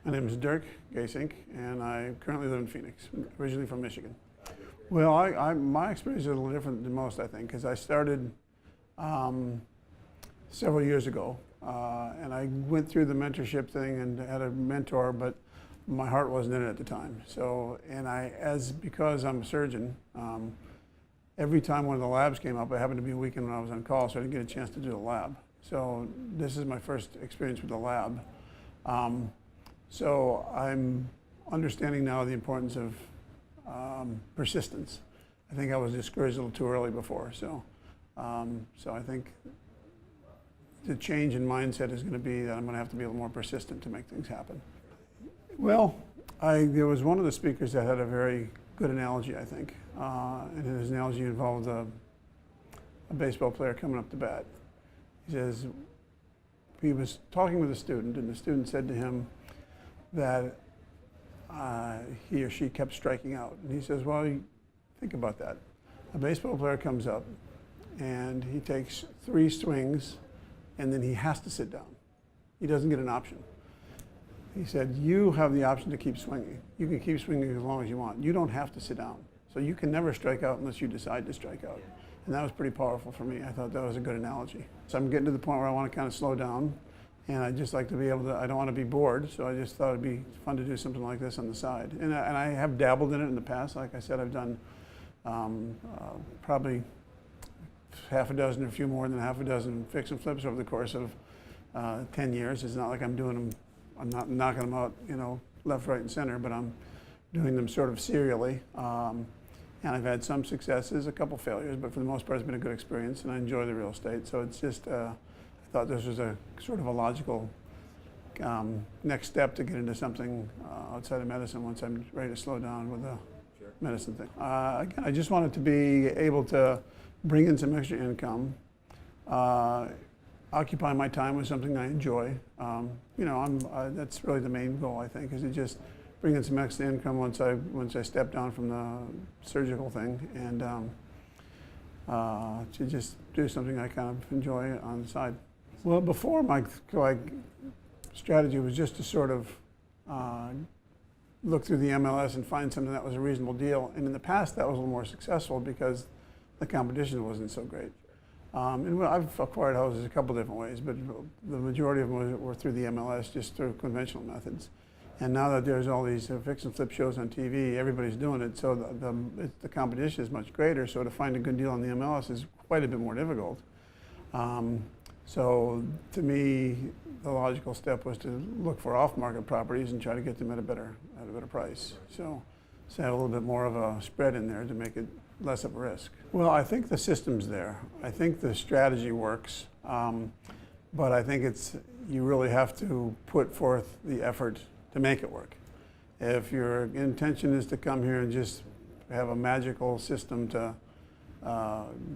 My name is Dirk and I currently live in Phoenix, originally from Michigan. Well, my experience is a little different than most, I think, because I started several years ago, and I went through the mentorship thing and had a mentor, but my heart wasn't in it at the time. So, because I'm a surgeon, every time one of the labs came up, it happened to be a weekend when I was on call, so I didn't get a chance to do the lab. So this is my first experience with the lab. So I'm understanding now the importance of persistence. I think I was discouraged a little too early before. So I think the change in mindset is going to be that I'm going to have to be a little more persistent to make things happen. Well, there was one of the speakers that had a very good analogy, I think. And his analogy involved a baseball player coming up to bat. He says, he was talking with a student, and the student said to him that he or she kept striking out. And he says, well, think about that. A baseball player comes up, and he takes 3 swings, and then he has to sit down. He doesn't get an option. He said, you have the option to keep swinging. You can keep swinging as long as you want. You don't have to sit down. So you can never strike out unless you decide to strike out. And that was pretty powerful for me. I thought that was a good analogy. So I'm getting to the point where I want to kind of slow down, and I just like to be able to, I don't want to be bored, so I just thought it'd be fun to do something like this on the side. And I have dabbled in it in the past. Like I said, I've done probably half a dozen or a few more than half a dozen fix and flips over the course of 10 years. It's not like I'm doing them, I'm not knocking them out, you know, left, right, and center, but I'm doing them sort of serially. And I've had some successes, a couple failures, but for the most part it's been a good experience, and I enjoy the real estate. So it's just, I thought this was a sort of a logical next step to get into something outside of medicine once I'm ready to slow down with the medicine thing. Again, I just wanted to be able to bring in some extra income, occupy my time with something I enjoy. You know, that's really the main goal, I think, is to just bring in some extra income once I step down from the surgical thing, and to just do something I kind of enjoy on the side. Well, before my strategy was just to sort of look through the MLS and find something that was a reasonable deal. And in the past, that was a little more successful because the competition wasn't so great. And I've acquired houses a couple different ways, but the majority of them were through the MLS, just through conventional methods. And now that there's all these fix and flip shows on TV, everybody's doing it, so the competition is much greater, so to find a good deal on the MLS is quite a bit more difficult. So to me, the logical step was to look for off-market properties and try to get them at a better price. So have a little bit more of a spread in there to make it less of a risk. Well, I think the system's there. I think the strategy works, but I think you really have to put forth the effort to make it work. If your intention is to come here and just have a magical system to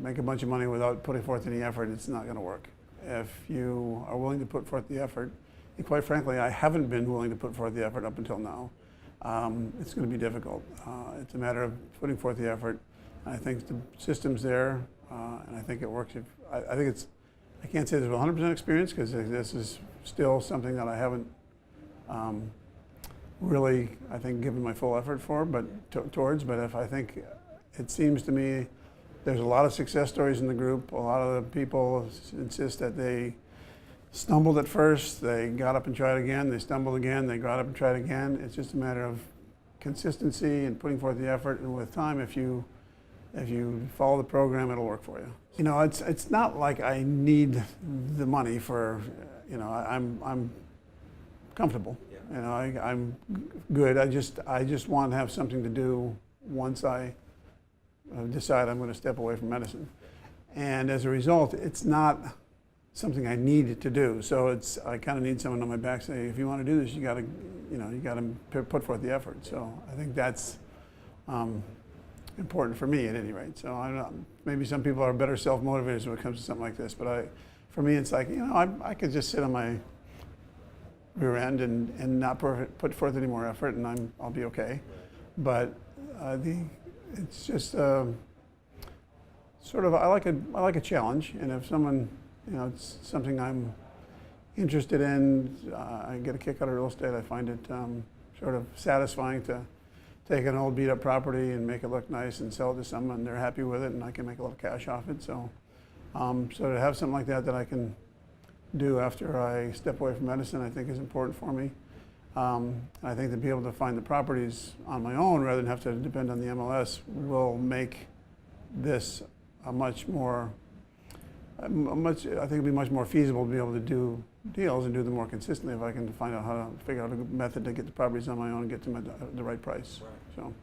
make a bunch of money without putting forth any effort, it's not going to work. If you are willing to put forth the effort, and quite frankly, I haven't been willing to put forth the effort up until now, it's going to be difficult. It's a matter of putting forth the effort. I think the system's there, and I think it works. I can't say there's 100% experience because this is still something that I haven't really, I think, given my full effort for, but if I think it seems to me there's a lot of success stories in the group. A lot of the people insist that they stumbled at first, they got up and tried again, they stumbled again, they got up and tried again. It's just a matter of consistency and putting forth the effort, and with time, if you follow the program, it'll work for you. You know, it's not like I need the money for, you know, I'm comfortable. You know, I'm good. I just want to have something to do once I decide I'm going to step away from medicine. And as a result, it's not something I need to do. So I kind of need someone on my back saying, if you want to do this, you got to put forth the effort. So I think that's important for me at any rate. So I don't know, maybe some people are better self-motivators when it comes to something like this, but for me, it's like, you know, I could just sit on my rear end and not put forth any more effort, and I'll be okay. But it's just sort of, I like a challenge, and if someone, you know, it's something I'm interested in. I get a kick out of real estate. I find it sort of satisfying to take an old beat up property and make it look nice and sell it to someone. They're happy with it and I can make a little cash off it. So, so to have something like that I can do after I step away from medicine, I think is important for me. I think to be able to find the properties on my own rather than have to depend on the MLS will make this a much more, I think it'll be much more feasible to be able to do deals and do them more consistently if I can find out how to figure out a good method to get the properties on my own and get them at the right price. Right. So.